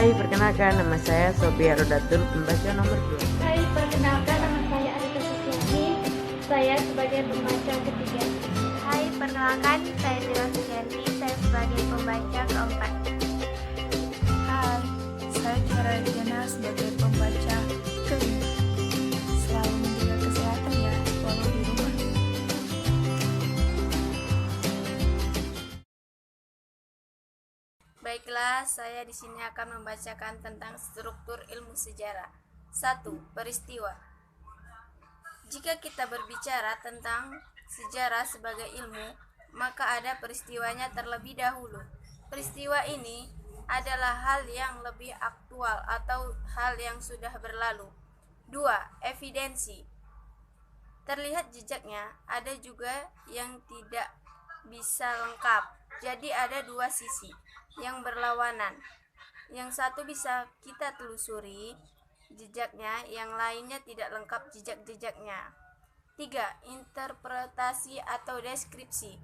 Hai, perkenalkan nama saya Sophia Rodatun, pembaca nomor 2. Hai, perkenalkan nama saya Arita Sufiani. Saya sebagai pembaca ketiga. Hai, perkenalkan saya Zira Sufianti. Saya sebagai pembaca keempat. Hai, saya Tiara Diana sebagai pembaca kelima. Selalu menjaga kesehatan ya, walau di rumah. Baiklah, saya di sini akan membacakan tentang struktur ilmu sejarah. 1. Peristiwa. Jika kita berbicara tentang sejarah sebagai ilmu, maka ada peristiwanya terlebih dahulu. Peristiwa ini adalah hal yang lebih aktual atau hal yang sudah berlalu. 2. Evidensi. Terlihat jejaknya, ada juga yang tidak bisa lengkap. Jadi ada dua sisi yang berlawanan. Yang satu bisa kita telusuri jejaknya, yang lainnya tidak lengkap jejak-jejaknya. 3. Interpretasi atau deskripsi.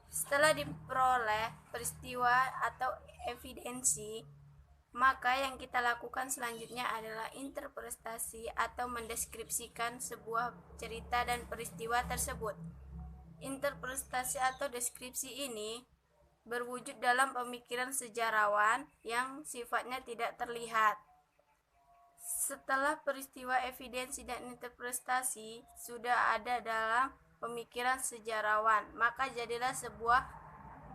Setelah diperoleh peristiwa atau evidensi, maka yang kita lakukan selanjutnya adalah interpretasi atau mendeskripsikan sebuah cerita dan peristiwa tersebut. Interpretasi atau deskripsi ini berwujud dalam pemikiran sejarawan yang sifatnya tidak terlihat. Setelah peristiwa, evidensi, dan interpretasi sudah ada dalam pemikiran sejarawan, maka jadilah sebuah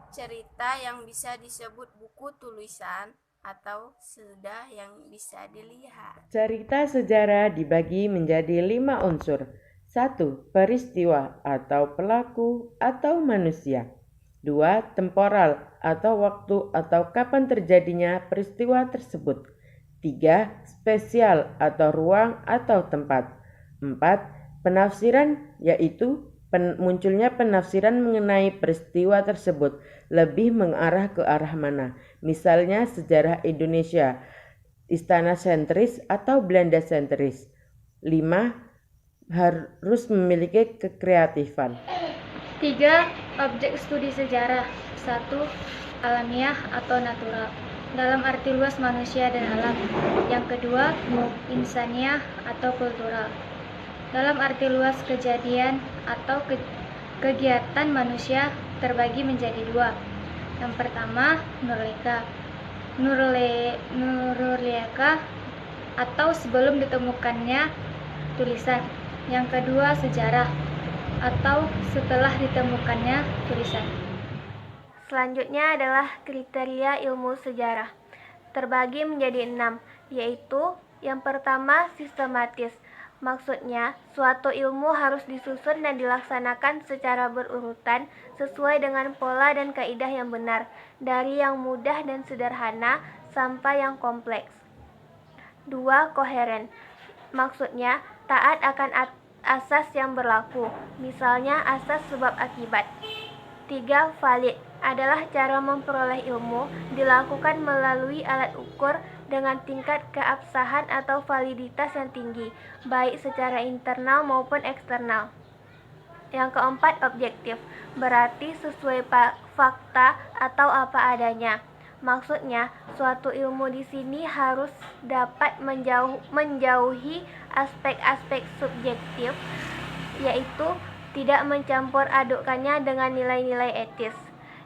cerita yang bisa disebut buku tulisan atau sudah yang bisa dilihat. Cerita sejarah dibagi menjadi 5 unsur. 1. Peristiwa atau pelaku atau manusia. 2. Temporal atau waktu atau kapan terjadinya peristiwa tersebut. 3. Spesial atau ruang atau tempat. 4. Penafsiran, yaitu munculnya penafsiran mengenai peristiwa tersebut lebih mengarah ke arah mana. Misalnya sejarah Indonesia, istana sentris atau Belanda sentris. 5. Harus memiliki kekreatifan. 3. Objek studi sejarah. 1. Alamiah atau natural, dalam arti luas manusia dan alam. Yang kedua, insaniah atau kultural, dalam arti luas kejadian atau kegiatan manusia terbagi menjadi 2. Yang pertama, Nuruleka atau sebelum ditemukannya tulisan. Yang kedua, sejarah atau setelah ditemukannya tulisan. Selanjutnya adalah kriteria ilmu sejarah. Terbagi menjadi 6, yaitu yang pertama, sistematis. Maksudnya, suatu ilmu harus disusun dan dilaksanakan secara berurutan sesuai dengan pola dan kaidah yang benar, dari yang mudah dan sederhana sampai yang kompleks. 2. Koheren. Maksudnya, taat akan asas yang berlaku, misalnya asas sebab akibat. 3. Valid adalah cara memperoleh ilmu dilakukan melalui alat ukur dengan tingkat keabsahan atau validitas yang tinggi, baik secara internal maupun eksternal. Yang keempat, objektif, berarti sesuai fakta atau apa adanya. Maksudnya, suatu ilmu di sini harus dapat menjauhi aspek-aspek subjektif, yaitu tidak mencampur adukkannya dengan nilai-nilai etis.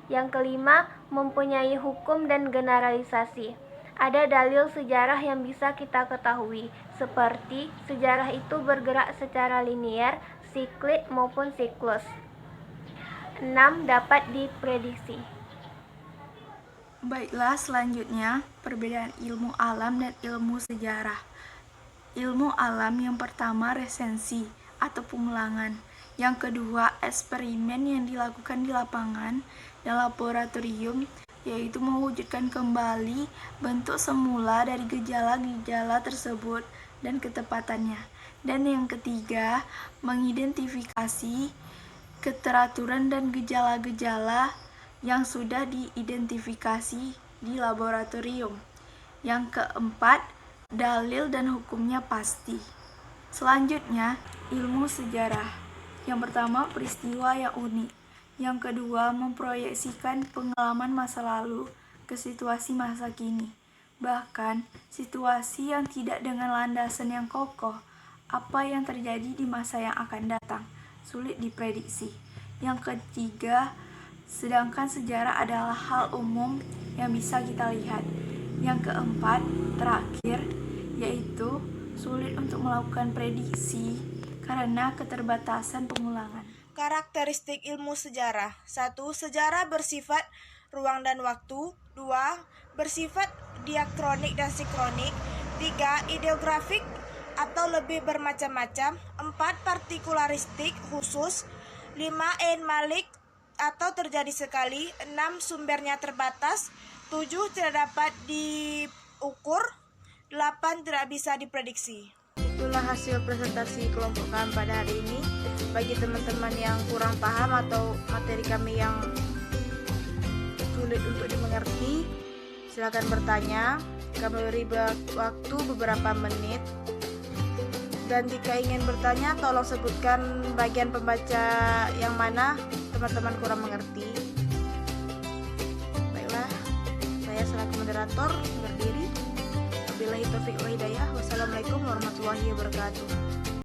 Yang kelima, mempunyai hukum dan generalisasi. Ada dalil sejarah yang bisa kita ketahui, seperti sejarah itu bergerak secara linier, siklik maupun siklus. 6. Dapat diprediksi. Baiklah, selanjutnya perbedaan ilmu alam dan ilmu sejarah. Ilmu alam yang pertama resensi atau pengulangan. Yang kedua, eksperimen yang dilakukan di lapangan dan laboratorium, yaitu mewujudkan kembali bentuk semula dari gejala-gejala tersebut dan ketepatannya. Dan yang ketiga, mengidentifikasi keteraturan dan gejala-gejala yang sudah diidentifikasi di laboratorium. Yang keempat, dalil dan hukumnya pasti. Selanjutnya, ilmu sejarah. Yang pertama, peristiwa yang unik. Yang kedua, memproyeksikan pengalaman masa lalu ke situasi masa kini. Bahkan, situasi yang tidak dengan landasan yang kokoh, apa yang terjadi di masa yang akan datang, sulit diprediksi. Yang ketiga, sedangkan sejarah adalah hal umum yang bisa kita lihat. Yang keempat, terakhir, yaitu sulit untuk melakukan prediksi karena keterbatasan pengulangan. Karakteristik ilmu sejarah. 1. Sejarah bersifat ruang dan waktu. 2. Bersifat diakronik dan sinkronik. 3. Ideografik atau lebih bermacam-macam. 4. Partikularistik khusus. 5. Malik atau terjadi sekali. 6. Sumbernya terbatas. 7. Tidak dapat diukur. 8. Tidak bisa diprediksi. Itulah hasil presentasi kelompok kami pada hari ini. Bagi teman-teman yang kurang paham atau materi kami yang sulit untuk dimengerti, silakan bertanya. Kami beri waktu beberapa menit. Dan jika ingin bertanya, tolong sebutkan bagian pembaca yang mana teman-teman kurang mengerti. Baiklah, saya selaku moderator berdiri. Wabillahi taufiq wal hidayah. Wassalamualaikum warahmatullahi wabarakatuh.